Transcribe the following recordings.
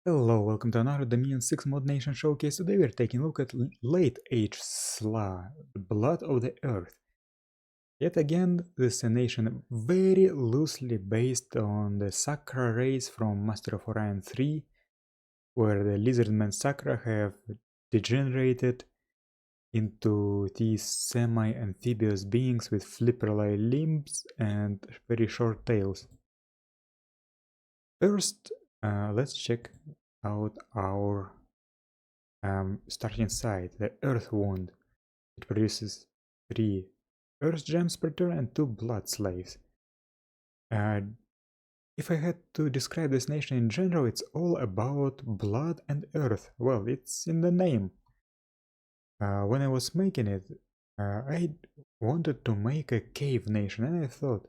Hello, welcome to another Dominion 6 Mod Nation Showcase. Today we're taking a look at Late Age Sssla, the Blood of the Earth. Yet again, this is a nation very loosely based on the Sakra race from Master of Orion 3, where the Lizardmen Sakra have degenerated into these semi-amphibious beings with flipper-like limbs and very short tails. First, let's check out our starting side, the Earth Wound. It produces 3 Earth Gems per turn and 2 Blood Slaves. If I had to describe this nation in general, it's all about blood and earth. Well, it's in the name. When I was making it, I wanted to make a cave nation, and I thought,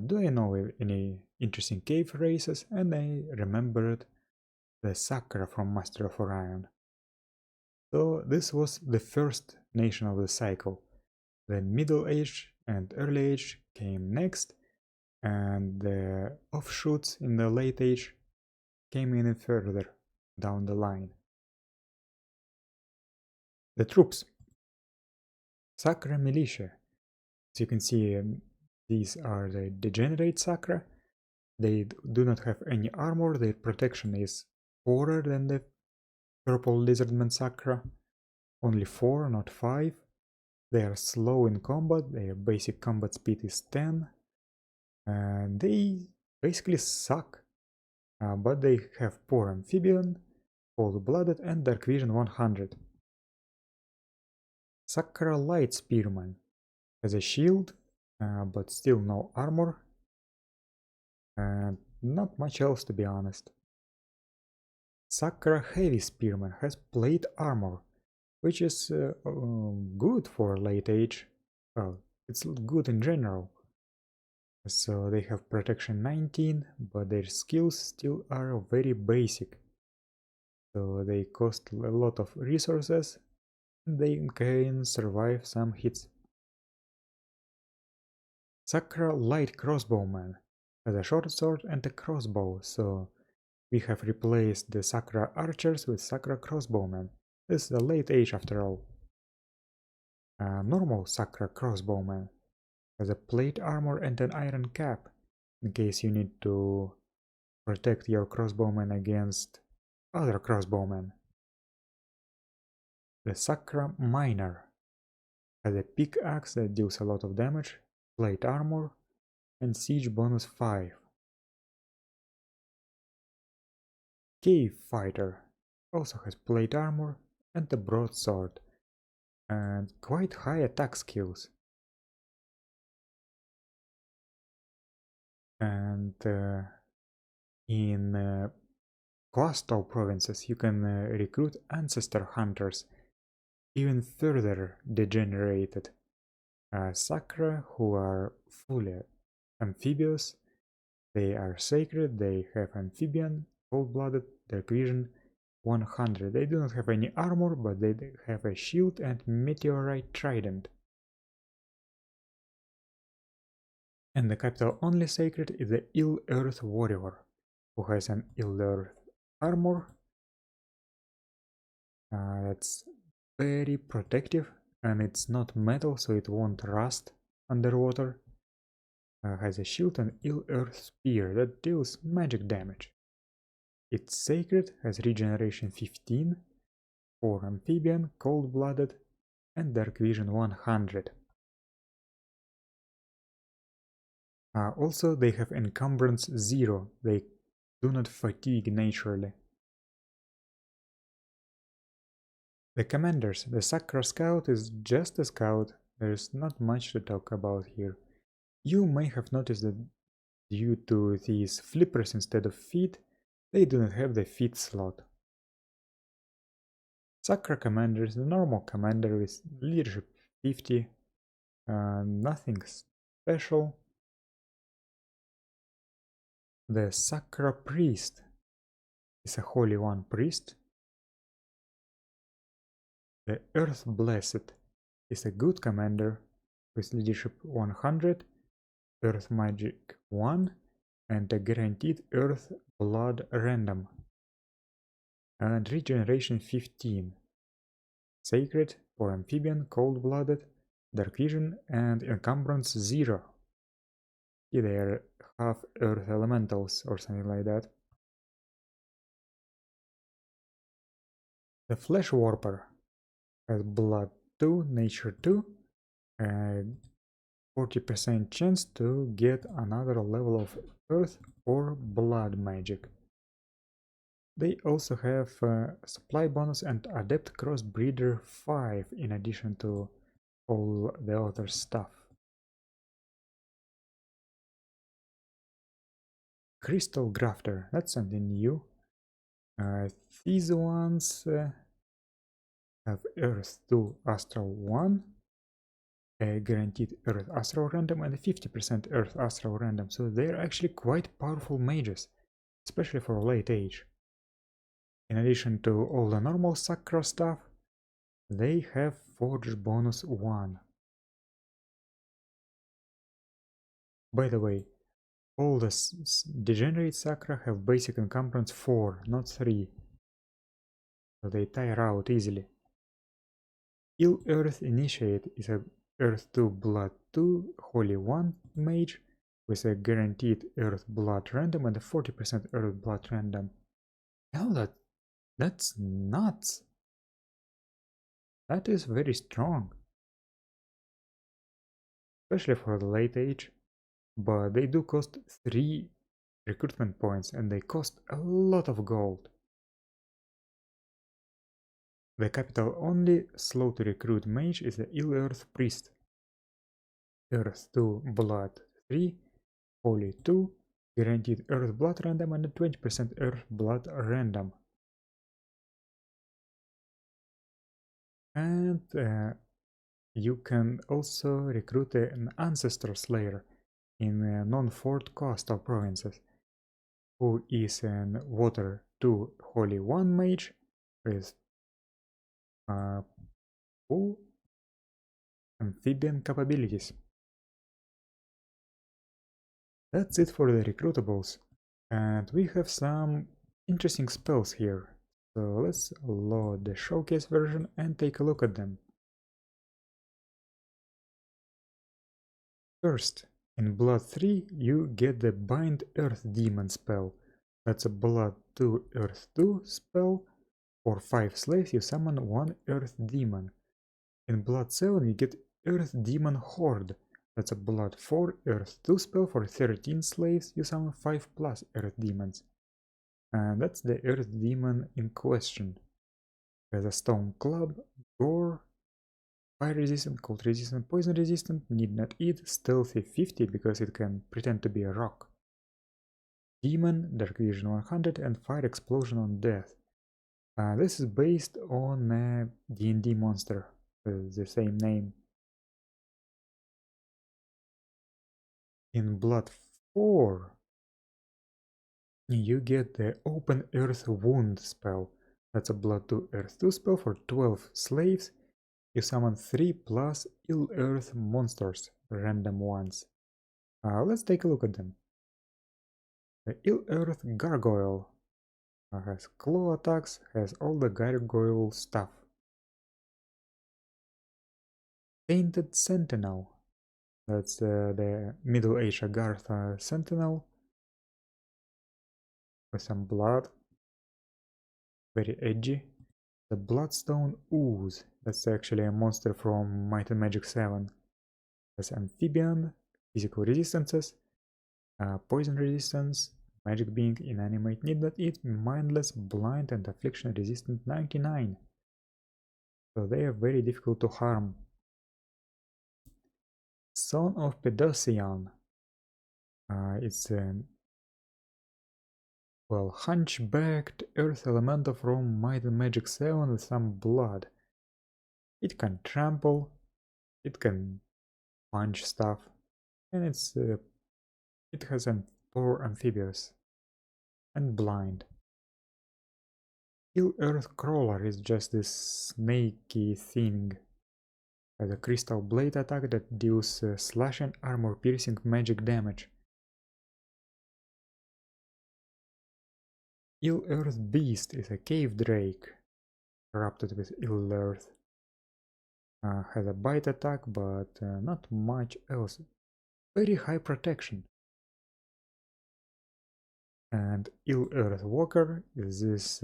do I know any interesting cave races? And I remembered the Sakra from Master of Orion. So this was the first nation of the cycle. The Middle Age and Early Age came next, and the offshoots in the Late Age came in further down the line. The troops. Sakra Militia. As you can see, these are the degenerate Sakra. They do not have any armor, their protection is poorer than the purple Lizardman Sakra. Only 4, not 5. They are slow in combat, their basic combat speed is 10. And they basically suck. But they have poor amphibian, cold-blooded, and dark vision 100. Sakra Light Spearman has a shield, but still no armor. And not much else, to be honest. Sakra Heavy Spearman has plate armor, which is good for late age. Well, it's good in general. So they have protection 19, but their skills still are very basic. So they cost a lot of resources, and they can survive some hits. Sakra Light Crossbowman has a short sword and a crossbow, so we have replaced the Sakra Archers with Sakra Crossbowmen. This is the late age after all. Normal Sakra Crossbowman has a plate armor and an iron cap, in case you need to protect your crossbowmen against other crossbowmen. The Sakra Miner has a pickaxe that deals a lot of damage, plate armor, and siege bonus 5. Cave Fighter also has plate armor and a broadsword, and quite high attack skills. And in coastal provinces you can recruit ancestor hunters, even further degenerated Sakra, who are fully amphibious. They are sacred, they have amphibian, cold-blooded, dark vision 100. They do not have any armor, but they have a shield and meteorite trident. And the capital only sacred is the Ill Earth Warrior, who has an Ill Earth armor. That's very protective, and it's not metal, so it won't rust underwater. Has a shield and Ill Earth Spear that deals magic damage. It's sacred, has regeneration 15, for amphibian, cold-blooded, and dark vision 100. Also, they have encumbrance 0, they do not fatigue naturally. The commanders, the Sakra Scout is just a scout, there's not much to talk about here. You may have noticed that due to these flippers instead of feet, they do not have the feet slot. Sakra commander is the normal commander with leadership 50, nothing special. The Sakra priest is a holy one priest. The Earth Blessed is a good commander with leadership 100, Earth Magic 1, and a guaranteed Earth Blood random And regeneration 15. Sacred for amphibian, cold-blooded, dark vision, and encumbrance 0. Yeah, they are half earth elementals or something like that. The Flesh Warper has blood 2, nature 2, 40% chance to get another level of earth or blood magic. They also have supply bonus and adept crossbreeder 5 in addition to all the other stuff. Crystal Grafter, that's something new. These ones have Earth 2 Astral 1, a guaranteed Earth Astral random and a 50% Earth Astral random, so they're actually quite powerful mages, especially for late age. In addition to all the normal Sakra stuff, they have Forge bonus 1. By the way, all the degenerate Sakra have basic encumbrance 4, not 3, so they tire out easily. Ill Earth Initiate is a Earth 2 Blood 2 Holy 1 mage with a guaranteed Earth Blood random and a 40% Earth Blood random. Now that's nuts. That is very strong. Especially for the late age. But they do cost 3 recruitment points and they cost a lot of gold. The capital only slow to recruit mage is the Ill Earth Priest. Earth 2 Blood 3, Holy 2, guaranteed Earth Blood random and a 20% Earth Blood random. And you can also recruit an Ancestor Slayer in non-fort coastal provinces, who is an Water 2 Holy 1 mage with full amphibian capabilities. That's it for the recruitables, and we have some interesting spells here, so let's load the showcase version and take a look at them. First, in Blood 3 you get the Bind Earth Demon spell. That's a Blood 2 Earth 2 spell. For 5 slaves you summon 1 Earth Demon. In Blood 7 you get Earth Demon Horde. That's a Blood 4 Earth 2 spell. For 13 slaves you summon 5 plus Earth Demons. And that's the Earth Demon in question. Has a Stone Club, Gore, Fire resistant, cold resistant, poison resistant, need not eat, stealthy 50 because it can pretend to be a rock. Demon, dark vision 100 and fire explosion on death. This is based on a D&D monster with the same name. In Blood 4 you get the Open Earth Wound spell. That's a Blood 2 Earth 2 spell. For 12 slaves you summon 3 plus Ill Earth monsters, random ones. Let's take a look at them. The Ill Earth Gargoyle has claw attacks, has all the gargoyle stuff. Painted Sentinel, that's the Middle Age Agartha Sentinel with some blood, very edgy. The Bloodstone Ooze, that's actually a monster from Might and Magic 7. Has amphibian, physical resistances, poison resistance, magic being, inanimate, need not eat, mindless, blind and affliction resistant 99. So they are very difficult to harm. Son of Pedosian. It's a hunchbacked earth elemental from Might and Magic 7 with some blood. It can trample, it can punch stuff, and it has 4 amphibious and blind. Ill Earth Crawler is just this snaky thing. Has a crystal blade attack that deals slash and armor piercing magic damage. Ill Earth Beast is a cave drake, corrupted with Ill Earth. Has a bite attack, but not much else. Very high protection. And Ill Earth Walker is this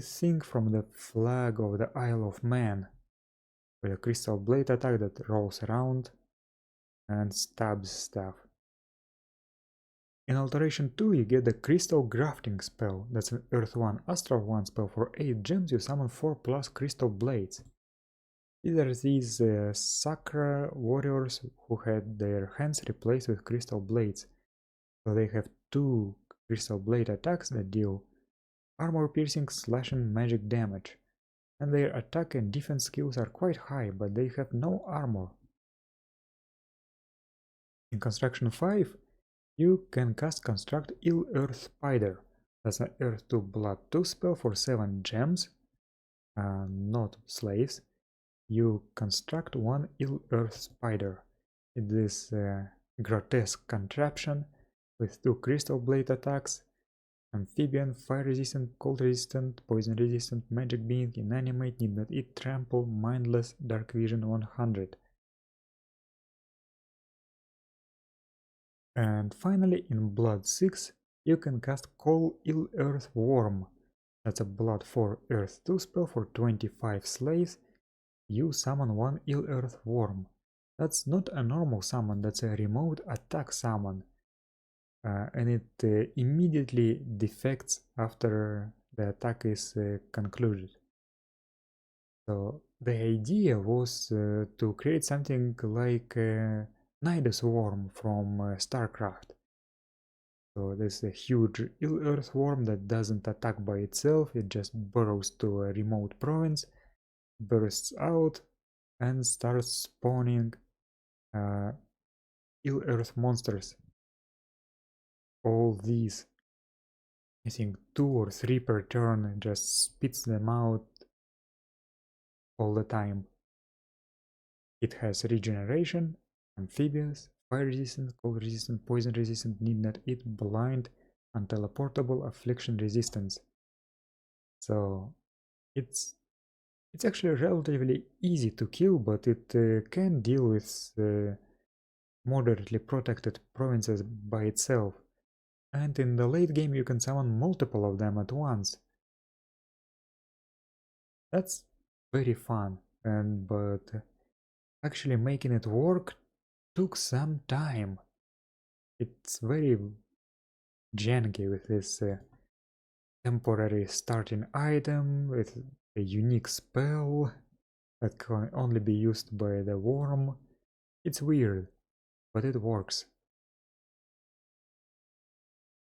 thing from the flag of the Isle of Man, with a crystal blade attack that rolls around and stabs stuff. In Alteration 2 you get the Crystal Grafting spell. That's an Earth 1 Astral 1 spell. For 8 gems you summon 4 plus crystal blades. These are these Sakra warriors who had their hands replaced with crystal blades. So they have 2 crystal blade attacks that deal armor piercing, slashing, magic damage. And their attack and defense skills are quite high, but they have no armor. In Construction 5 you can cast Construct Ill Earth Spider. That's an Earth 2 Blood 2 spell for 7 gems, not slaves. You construct 1 Ill Earth Spider. It is a grotesque contraption with 2 Crystal Blade attacks, Amphibian, Fire Resistant, Cold Resistant, Poison Resistant, Magic Being, Inanimate, Need Not Eat, Trample, Mindless, Dark Vision 100. And finally, in Blood 6, you can cast Call Ill Earth Worm. That's a Blood 4 Earth 2 spell for 25 slaves. You summon 1 Ill Earth Worm. That's not a normal summon, that's a remote attack summon. And it immediately defects after the attack is concluded. So the idea was to create something like Nidus Worm from StarCraft. So there's a huge Ill Earth Worm that doesn't attack by itself, it just burrows to a remote province, bursts out, and starts spawning Ill Earth monsters. All these, I think 2 or 3 per turn, just spits them out all the time. It has regeneration, amphibious, fire resistant, cold resistant, poison resistant, need not eat, blind, unteleportable, affliction resistance. So it's actually relatively easy to kill, but it can deal with moderately protected provinces by itself. And in the late game you can summon multiple of them at once. That's very fun, but actually making it work took some time. It's very janky with this temporary starting item with a unique spell that can only be used by the worm. It's weird, but it works.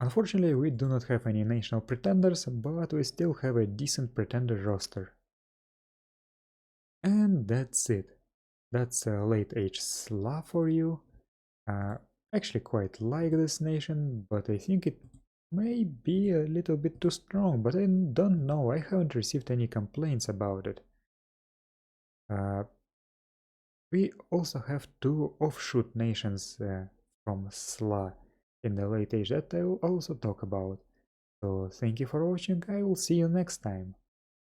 Unfortunately, we do not have any national pretenders, but we still have a decent pretender roster. And that's it. That's a late age Sssla for you. Actually quite like this nation, but I think it may be a little bit too strong, but I don't know, I haven't received any complaints about it. We also have 2 offshoot nations from Sssla in the late age that I will also talk about. So thank you for watching, I will see you next time.